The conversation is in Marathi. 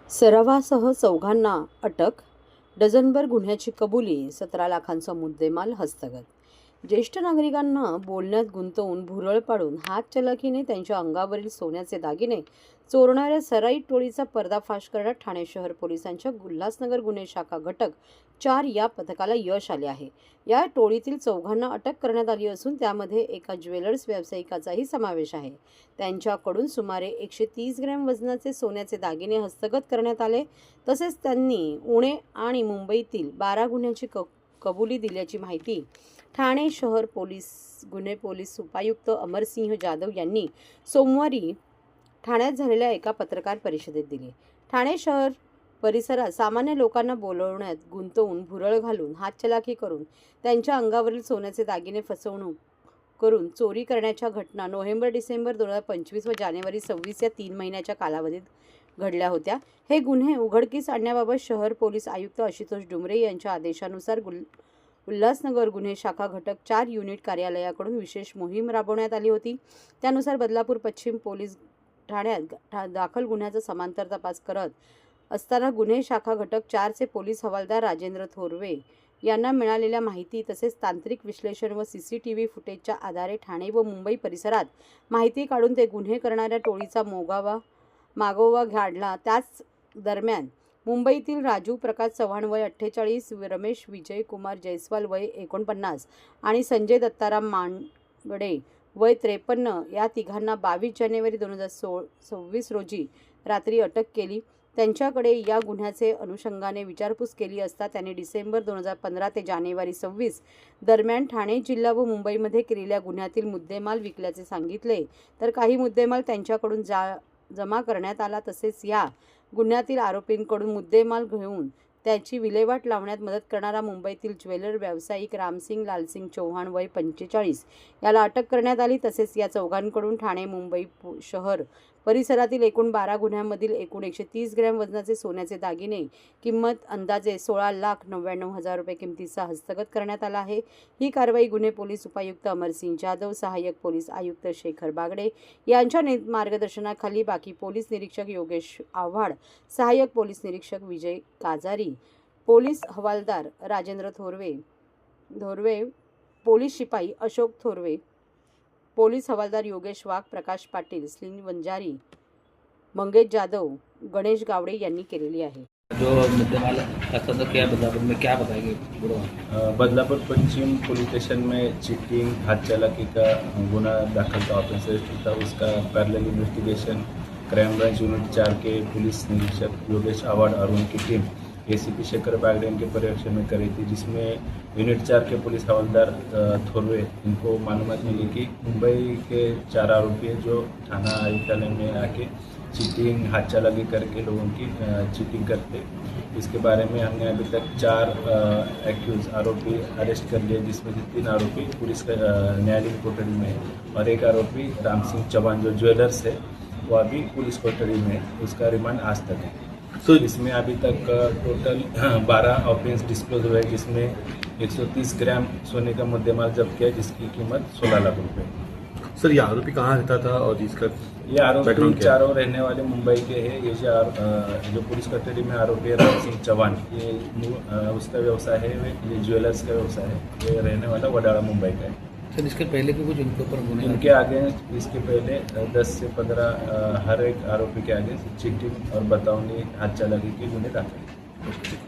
सरावासह चौघांना अटक, डझनभर गुन्ह्याची कबुली, 17 लाखांचा मुद्देमाल हस्तगत. ज्येष्ठ नागरिकांना बोलण्यात गुंतवून भुरळ पाडून हातचलाखीने त्यांच्या अंगावरील सोन्याचे दागिने चोरणाऱ्या सराईत टोळीचा पर्दाफाश करण्यात ठाणे शहर पोलिसांच्या उल्हासनगर गुन्हे शाखा घटक 4 या पथकाला यश आले आहे. या टोळीतील चौघांना अटक करण्यात आली असून त्यामध्ये एका ज्वेलर्स व्यावसायिकाचाही समावेश आहे. त्यांच्याकडून सुमारे 130 ग्रॅम वजनाचे सोन्याचे दागिने हस्तगत करण्यात आले. तसेच त्यांनी पुणे आणि मुंबईतील 12 गुन्ह्यांची कबुली दिल्याची माहिती ठाणे शहर गुन्हे पोलीस उपायुक्त अमरसिंह जाधव यांनी सोमवारी ठाण्यात झालेल्या एका पत्रकार परिषदेत दिली. ठाणे शहर परिसरात सामान्य लोकांना बोलवण्यात गुंतवून भुरळ घालून हातचलाखी करून त्यांच्या अंगावरील सोन्याचे दागिने फसवणूक करून चोरी करण्याच्या घटना नोव्हेंबर-डिसेंबर 2025 व जानेवारी 26 या 3 महिन्याच्या कालावधीत घडल्या होत्या. हे गुन्हे उघडकीस आणण्याबाबत शहर पोलीस आयुक्त आशुतोष डुमरे यांच्या आदेशानुसार उल्हासनगर गुन्हे शाखा घटक 4 युनिट कार्यालयाकडून विशेष मोहीम राबवण्यात आली होती. त्यानुसार बदलापूर पश्चिम पोलीस ठाण्यात दाखल गुन्ह्याचा समांतर तपास करत असताना गुन्हे शाखा घटक 4 चे पोलीस हवालदार राजेंद्र थोरवे यांना मिळालेल्या माहिती तसेच तांत्रिक विश्लेषण व CCTV फुटेजच्या आधारे ठाणे व मुंबई परिसरात माहिती काढून ते गुन्हे करणाऱ्या टोळीचा मागोवा काढला. त्याच दरम्यान मुंबईतील राजू प्रकाश चव्हाण वय 48, रमेश विजय कुमार जयस्वाल वय 49 आणि संजय दत्ताराम मांगडे वय 53 या तिघांना 22 जानेवारी 2026 रोजी रात्री अटक केली. त्यांच्याकडे या गुन्ह्याचे अनुषंगाने विचारपूस केली असता त्यांनी डिसेंबर 2015 ते जानेवारी 26 दरम्यान ठाणे जिल्हा व मुंबईमध्ये केलेल्या गुन्ह्यातील मुद्देमाल विकल्याचे सांगितले. तर काही मुद्देमाल त्यांच्याकडून जमा करण्यात आला. तसेच या गुन्ह्यातील आरोपींकडून मुद्देमाल घेऊन त्याची विल्हेवाट लावण्यात मदत करणारा मुंबईतील ज्वेलर व्यावसायिक रामसिंग लालसिंग चौहान वय 45 याला अटक करण्यात आली. तसेच या चौघांकडून ठाणे मुंबई शहर परिसरातील एकूण 12 गुन्ह्यांमधील एकूण 130 ग्रॅम वजनाचे सोन्याचे दागिने किंमत अंदाजे 16,99,000 रुपये किमतीचा हस्तगत करण्यात आला आहे. ही कारवाई गुन्हे पोलीस उपायुक्त अमरसिंह जाधव, सहाय्यक पोलीस आयुक्त शेखर बागडे यांच्या मार्गदर्शनाखाली बाकी पोलीस निरीक्षक योगेश आव्हाड, सहाय्यक पोलीस निरीक्षक विजय काजारी, पोलीस हवालदार राजेंद्र थोरवे, पोलीस शिपाई अशोक थोरवे, पोलीस हवालदार योगेश वाघ, प्रकाश पाटील, स्लिन वंजारी, मंगेश जाधव, गणेश गावडे यांनी केलेली आहे. जो मुद्देमाल हस्तगत किया बदलापुर में, क्या बताएंगे? बदलापुर पश्चिम पुलिस स्टेशन में चीटिंग हाथचलाकी का गुना दाखिल का ऑफेंस रजिस्टर था. उसका parallel investigation crime branch unit 4 के पुलिस निरीक्षक योगेश आवाड और उनकी टीम ACP शेखर बागड़े के पर्यवेक्षण में करी थी, जिसमें यूनिट 4 के पुलिस हवलदार थोरवे इनको मालूमात मिली कि मुंबई के 4 आरोपी हैं जो थाना आयुक्तालय में आके चीटिंग हाथचलाकी करके लोगों की चीटिंग करते. इसके बारे में हमने अभी तक 4 एक्यूज आरोपी अरेस्ट कर लिए, जिसमें से 3 आरोपी पुलिस न्यायालयीन कोठरी में है और एक आरोपी रामसिंह चौहान जो ज्वेलर्स है वो अभी पुलिस कोठरी में है. उसका रिमांड आज तक है. तो इसमें अभी तक टोटल 12 ऑफेंस डिस्क्लोज हुए, जिसमें 130 ग्राम सोने का मुद्देमाल जब्त किया, जिसकी कीमत 16 लाख रुपए. सर, ये आरोपी कहाँ रहता था और इसका ये आरोपी चारों रहने वाले मुंबई के हैं. ये जो पुलिस कस्टडी में आरोपी है रामसिंह चौहान, ये उसका व्यवसाय है, ये ज्वेलर्स का व्यवसाय है. ये रहने वाला वडाला मुंबई का है. सर, इसके पहले भी कुछ इनके ऊपर गुन्हे इनके आगे इसके पहले 10 से 15 हर एक आरोपी के आगे चीटिंग और बतावनी हाथचलाकी के गुन्हे दाखिल.